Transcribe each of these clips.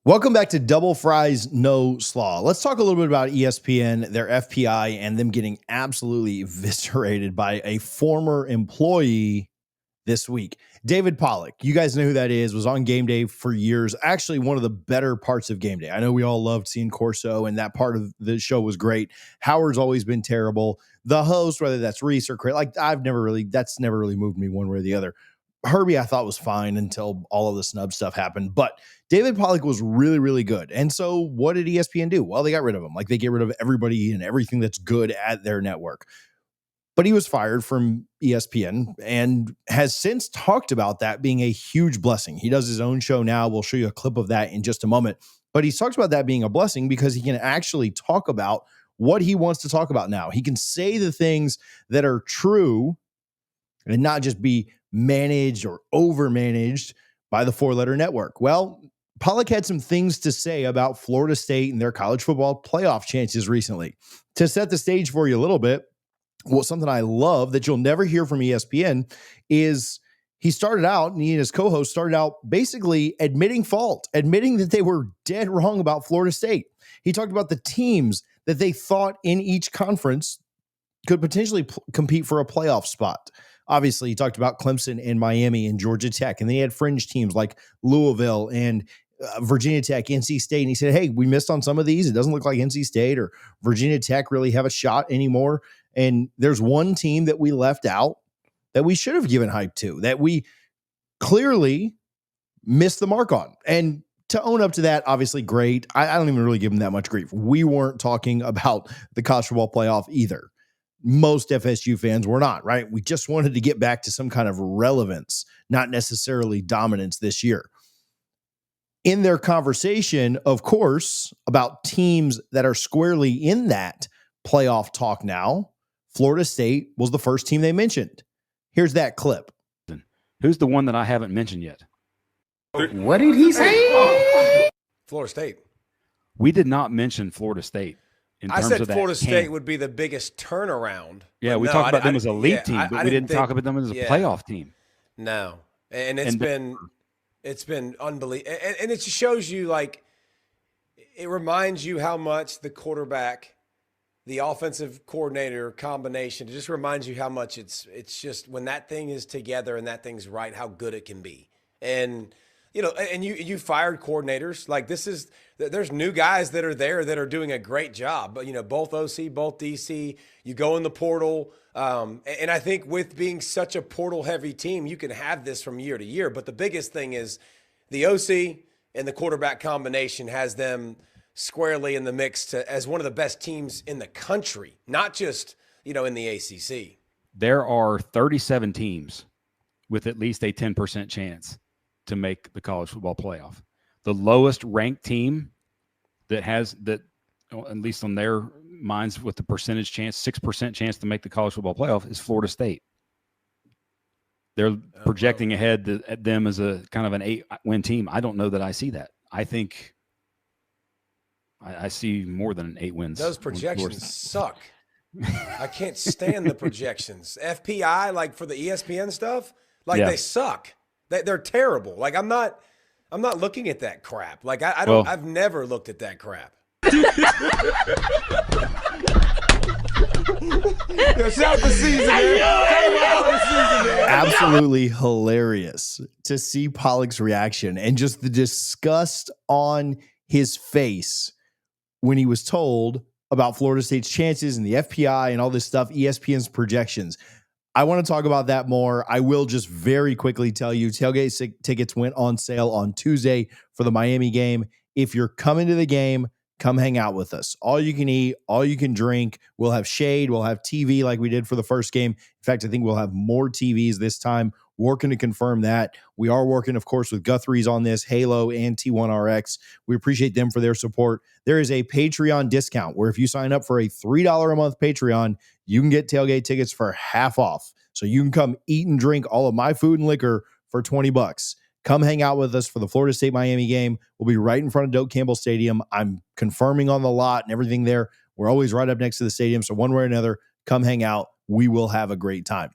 Welcome back to Double Fries No Slaw. Let's talk a little bit about ESPN, their FPI, and them getting absolutely eviscerated by a former employee this week. David Pollack, you guys know who that is, was on Game Day for years. Actually, one of the better parts of Game Day. I know we all loved seeing Corso, and that part of the show was great. Howard's always been terrible. The host, whether that's Reese or Craig, that's never really moved me one way or the other. Herbie, I thought, was fine until all of the snub stuff happened. But David Pollack was really, really good. And so what did ESPN do? Well, they got rid of him. Like, they get rid of everybody and everything that's good at their network. But he was fired from ESPN and has since talked about that being a huge blessing. He does his own show now. We'll show you a clip of that in just a moment. But he's talked about that being a blessing because he can actually talk about what he wants to talk about now. He can say the things that are true and not just be managed or overmanaged by the four-letter network. Well, Pollack had some things to say about Florida State and their college football playoff chances recently. To set the stage for you a little bit, well, something I love that you'll never hear from ESPN is he and his co-host started out basically admitting fault, admitting that they were dead wrong about Florida State. He talked about the teams that they thought in each conference could potentially compete for a playoff spot. Obviously, he talked about Clemson and Miami and Georgia Tech, and then he had fringe teams like Louisville and Virginia Tech, NC State, and he said, hey, we missed on some of these. It doesn't look like NC State or Virginia Tech really have a shot anymore. And there's one team that we left out that we should have given hype to, that we clearly missed the mark on. And to own up to that, obviously, great. I don't even really give him that much grief. We weren't talking about the college football playoff either. Most FSU fans were not, right? We just wanted to get back to some kind of relevance, not necessarily dominance this year. In their conversation, of course, about teams that are squarely in that playoff talk now, Florida State was the first team they mentioned. Here's that clip. Who's the one that I haven't mentioned yet? What did he say? Florida State. We did not mention Florida State. I said Florida State would be the biggest turnaround. Yeah, we talked about them as a league team, but we didn't talk about them as a playoff team. No, and it's been unbelievable, and it just shows you, like, it reminds you how much the quarterback, the offensive coordinator combination, it just reminds you how much it's just when that thing is together and that thing's right, how good it can be. And you fired coordinators. Like, there's new guys that are there that are doing a great job. But, both OC, both DC, you go in the portal. And I think with being such a portal-heavy team, you can have this from year to year. But the biggest thing is the OC and the quarterback combination has them squarely in the mix as one of the best teams in the country, not just, in the ACC. There are 37 teams with at least a 10% chance to make the college football playoff. The lowest ranked team that has that, at least on their minds, with the percentage chance, 6% chance to make the college football playoff is Florida State. They're projecting ahead at them as a kind of an 8-win team. I don't know that I see that. I think I see more than an 8 wins. Those projections suck. I can't stand the projections. FPI, like for the ESPN stuff, they suck. They're terrible. Like, I'm not looking at that crap. Like, I've never looked at that crap. Shout the season, man. Absolutely hilarious to see Pollack's reaction and just the disgust on his face when he was told about Florida State's chances and the FPI and all this stuff, ESPN's projections. I want to talk about that more. I will just very quickly tell you, tailgate tickets went on sale on Tuesday for the Miami game. If you're coming to the game, come hang out with us. All you can eat, all you can drink. We'll have shade. We'll have TV like we did for the first game. In fact, I think we'll have more TVs this time. Working to confirm that. We are working, of course, with Guthrie's on this, Halo and T1RX. We appreciate them for their support. There is a Patreon discount where if you sign up for a $3 a month Patreon, you can get tailgate tickets for half off. So you can come eat and drink all of my food and liquor for $20. Come hang out with us for the Florida State-Miami game. We'll be right in front of Doak Campbell Stadium. I'm confirming on the lot and everything there. We're always right up next to the stadium. So one way or another, come hang out. We will have a great time.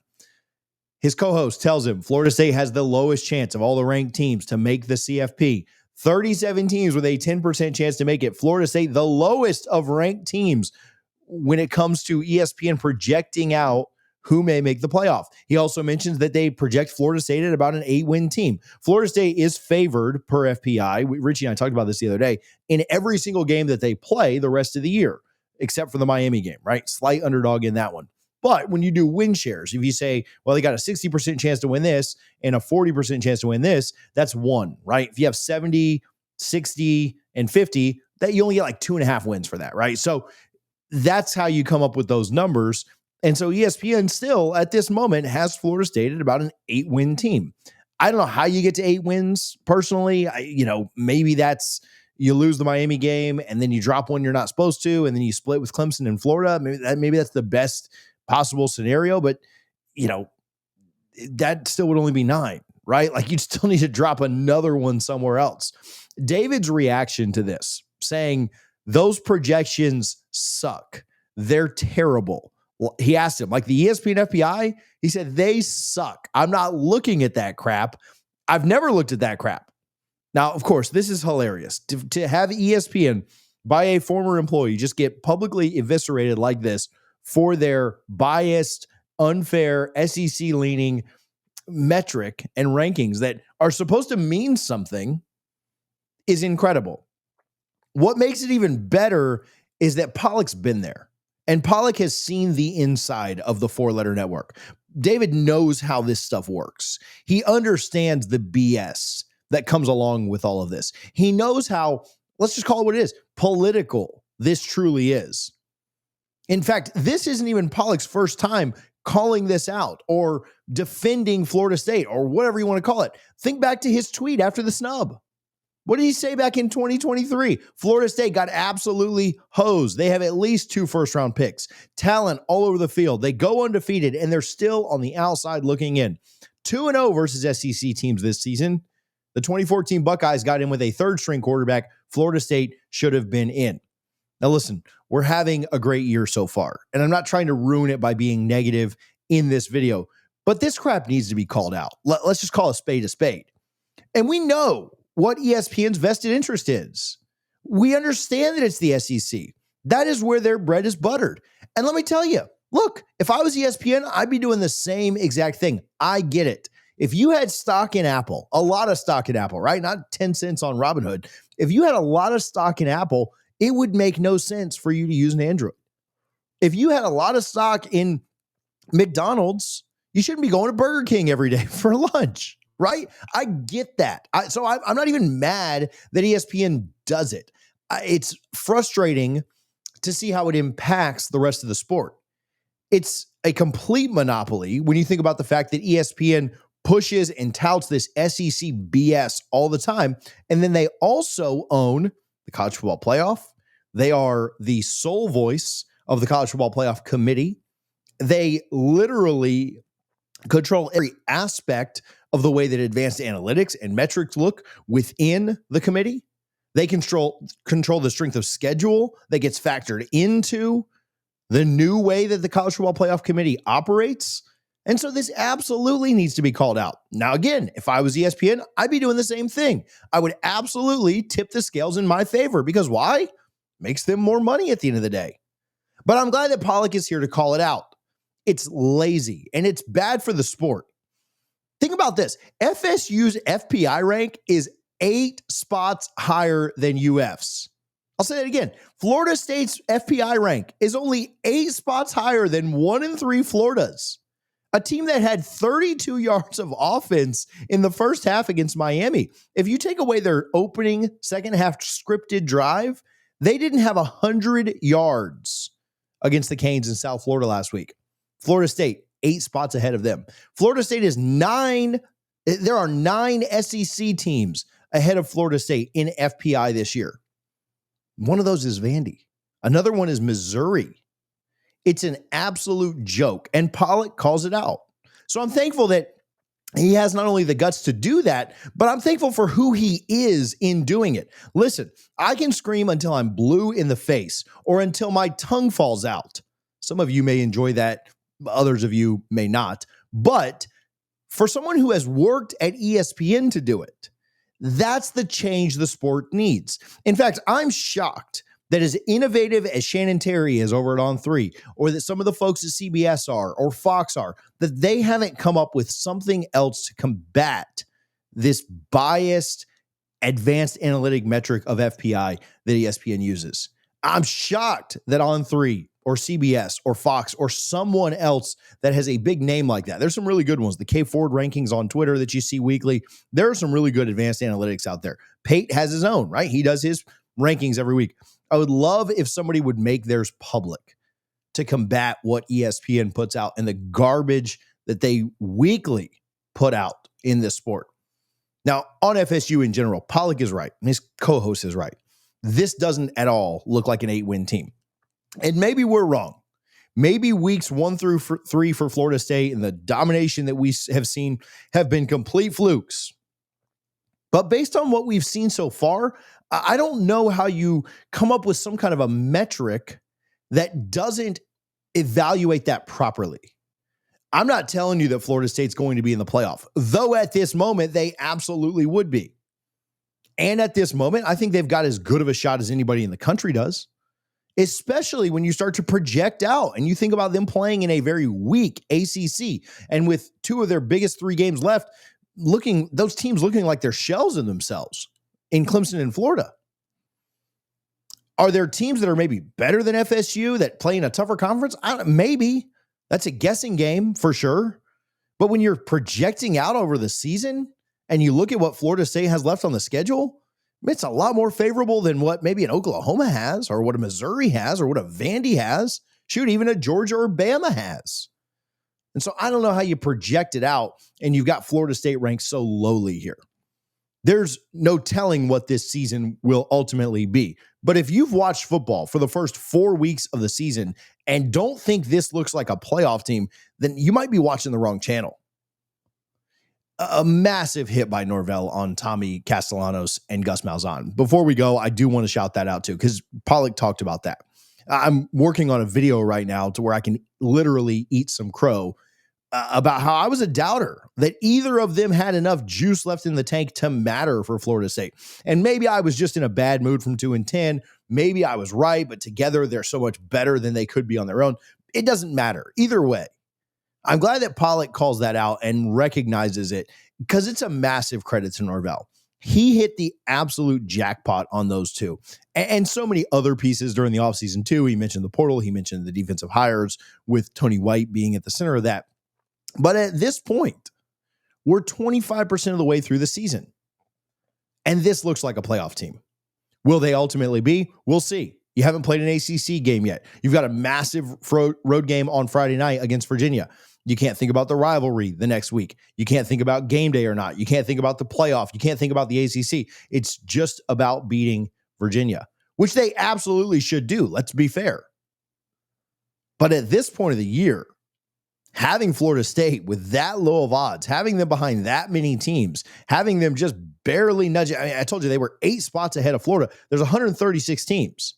His co-host tells him Florida State has the lowest chance of all the ranked teams to make the CFP. 37 teams with a 10% chance to make it. Florida State, the lowest of ranked teams when it comes to ESPN projecting out who may make the playoff. He also mentions that they project Florida State at about an 8-win team. Florida State is favored per FPI. Richie and I talked about this the other day, in every single game that they play the rest of the year, except for the Miami game, right? Slight underdog in that one. But when you do win shares, if you say, well, they got a 60% chance to win this and a 40% chance to win this, that's 1, right? If you have 70, 60, and 50, that you only get like 2.5 wins for that, right? So that's how you come up with those numbers. And so ESPN still, at this moment, has Florida State at about an 8-win team. I don't know how you get to 8 wins personally. Maybe that's you lose the Miami game and then you drop one you're not supposed to, and then you split with Clemson and Florida. Maybe that's the best possible scenario, but that still would only be 9, right? Like, you'd still need to drop another one somewhere else. David's reaction to this, saying those projections suck. They're terrible. Well, he asked him, like, the ESPN FPI, he said, they suck. I'm not looking at that crap. I've never looked at that crap. Now, of course, this is hilarious. To have ESPN by a former employee just get publicly eviscerated like this for their biased, unfair, SEC-leaning metric and rankings that are supposed to mean something is incredible. What makes it even better is that Pollack's been there. And Pollack has seen the inside of the 4-letter network. David knows how this stuff works. He understands the BS that comes along with all of this. He knows how, let's just call it what it is, political this truly is. In fact, this isn't even Pollack's first time calling this out or defending Florida State or whatever you want to call it. Think back to his tweet after the snub. What did he say back in 2023? Florida State got absolutely hosed. They have at least 2 first-round picks. Talent all over the field. They go undefeated, and they're still on the outside looking in. 2-0 versus SEC teams this season. The 2014 Buckeyes got in with a third-string quarterback. Florida State should have been in. Now, listen, we're having a great year so far, and I'm not trying to ruin it by being negative in this video, but this crap needs to be called out. Let's just call a spade a spade. And we know what ESPN's vested interest is. We understand that it's the SEC. That is where their bread is buttered. And let me tell you, look, if I was ESPN, I'd be doing the same exact thing. I get it. If you had stock in Apple, a lot of stock in Apple, right? Not 10 cents on Robinhood. If you had a lot of stock in Apple, it would make no sense for you to use an Android. If you had a lot of stock in McDonald's, you shouldn't be going to Burger King every day for lunch. Right? I get that. So I'm not even mad that ESPN does it. It's frustrating to see how it impacts the rest of the sport. It's a complete monopoly when you think about the fact that ESPN pushes and touts this SEC BS all the time. And then they also own the College Football Playoff. They are the sole voice of the College Football Playoff Committee. They literally control every aspect of the way that advanced analytics and metrics look within the committee. They control the strength of schedule that gets factored into the new way that the College Football Playoff Committee operates. And so this absolutely needs to be called out. Now, again, if I was ESPN, I'd be doing the same thing. I would absolutely tip the scales in my favor because why? Makes them more money at the end of the day. But I'm glad that Pollack is here to call it out. It's lazy and it's bad for the sport. Think about this. FSU's FPI rank is 8 spots higher than UF's. I'll say that again. Florida State's FPI rank is only 8 spots higher than 1 and 3 Florida's. A team that had 32 yards of offense in the first half against Miami. If you take away their opening second half scripted drive, they didn't have 100 yards against the Canes in South Florida last week. Florida State, 8 spots ahead of them. Florida State is 9. There are 9 SEC teams ahead of Florida State in FPI this year. One of those is Vandy. Another one is Missouri. It's an absolute joke, and Pollack calls it out. So I'm thankful that he has not only the guts to do that, but I'm thankful for who he is in doing it. Listen, I can scream until I'm blue in the face or until my tongue falls out. Some of you may enjoy that. Others of you may not. But for someone who has worked at ESPN to do it, That's the change the sport needs. In fact, I'm shocked that as innovative as Shannon Terry is over at On3, or that some of the folks at CBS are, or Fox are, that they haven't come up with something else to combat this biased advanced analytic metric of FPI that ESPN uses. I'm shocked that On3 or CBS or Fox or someone else that has a big name like that. There's some really good ones. The K Ford rankings on Twitter that you see weekly. There are some really good advanced analytics out there. Pate has his own, right? He does his rankings every week. I would love if somebody would make theirs public to combat what ESPN puts out and the garbage that they weekly put out in this sport. Now, on FSU in general, Pollack is right. And his co-host is right. This doesn't at all look like an 8-win team. And maybe we're wrong. Maybe weeks 1 through 3 for Florida State and the domination that we have seen have been complete flukes. But based on what we've seen so far, I don't know how you come up with some kind of a metric that doesn't evaluate that properly. I'm not telling you that Florida State's going to be in the playoff, though at this moment, they absolutely would be. And at this moment, I think they've got as good of a shot as anybody in the country does, especially when you start to project out and you think about them playing in a very weak ACC. And with 2 of their biggest 3 games left, those teams looking like they're shells in themselves in Clemson and Florida. Are there teams that are maybe better than FSU that play in a tougher conference? Maybe. That's a guessing game for sure. But when you're projecting out over the season and you look at what Florida State has left on the schedule, it's a lot more favorable than what maybe an Oklahoma has or what a Missouri has or what a Vandy has. Shoot, even a Georgia or Bama has. And so I don't know how you project it out and you've got Florida State ranked so lowly here. There's no telling what this season will ultimately be. But if you've watched football for the first 4 weeks of the season and don't think this looks like a playoff team, then you might be watching the wrong channel. A massive hit by Norvell on Tommy Castellanos and Gus Malzahn. Before we go, I do want to shout that out too, because Pollack talked about that. I'm working on a video right now to where I can literally eat some crow about how I was a doubter that either of them had enough juice left in the tank to matter for Florida State. And maybe I was just in a bad mood from 2-10. Maybe I was right, but together they're so much better than they could be on their own. It doesn't matter. Either way, I'm glad that Pollack calls that out and recognizes it because it's a massive credit to Norvell. He hit the absolute jackpot on those 2 and so many other pieces during the offseason too. He mentioned the portal. He mentioned the defensive hires with Tony White being at the center of that. But at this point, we're 25% of the way through the season. And this looks like a playoff team. Will they ultimately be? We'll see. You haven't played an ACC game yet. You've got a massive road game on Friday night against Virginia. You can't think about the rivalry the next week. You can't think about game day or not. You can't think about the playoff. You can't think about the ACC. It's just about beating Virginia, which they absolutely should do. Let's be fair. But at this point of the year, having Florida State with that low of odds, having them behind that many teams, having them just barely nudge. I told you they were 8 spots ahead of Florida. There's 136 teams.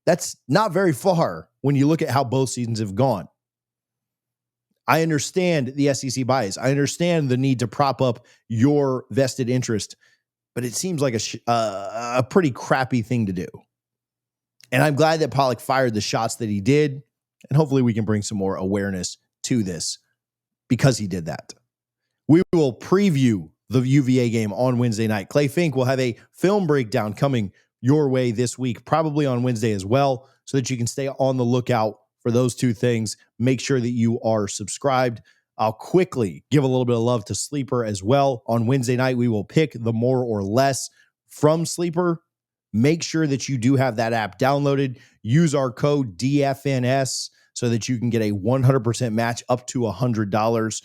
That's not very far when you look at how both seasons have gone. I understand the SEC bias. I understand the need to prop up your vested interest, but it seems like a pretty crappy thing to do. And I'm glad that Pollack fired the shots that he did, and hopefully we can bring some more awareness to this because he did that. We will preview the UVA game on Wednesday night. Clay Fink will have a film breakdown coming your way this week, probably on Wednesday as well, so that you can stay on the lookout for those 2 things. Make sure that you are subscribed. I'll quickly give a little bit of love to Sleeper as well. On Wednesday night, we will pick the more or less from Sleeper. Make sure that you do have that app downloaded. Use our code DFNS so that you can get a 100% match up to $100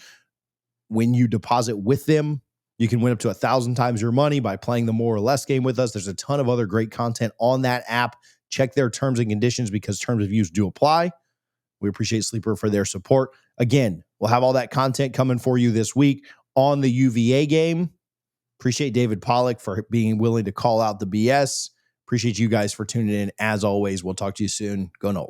when you deposit with them. You can win up to 1,000 times your money by playing the more or less game with us. There's a ton of other great content on that app. Check their terms and conditions because terms of use do apply. We appreciate Sleeper for their support. Again, we'll have all that content coming for you this week on the UVA game. Appreciate David Pollack for being willing to call out the BS. Appreciate you guys for tuning in. As always, we'll talk to you soon. Go Noles.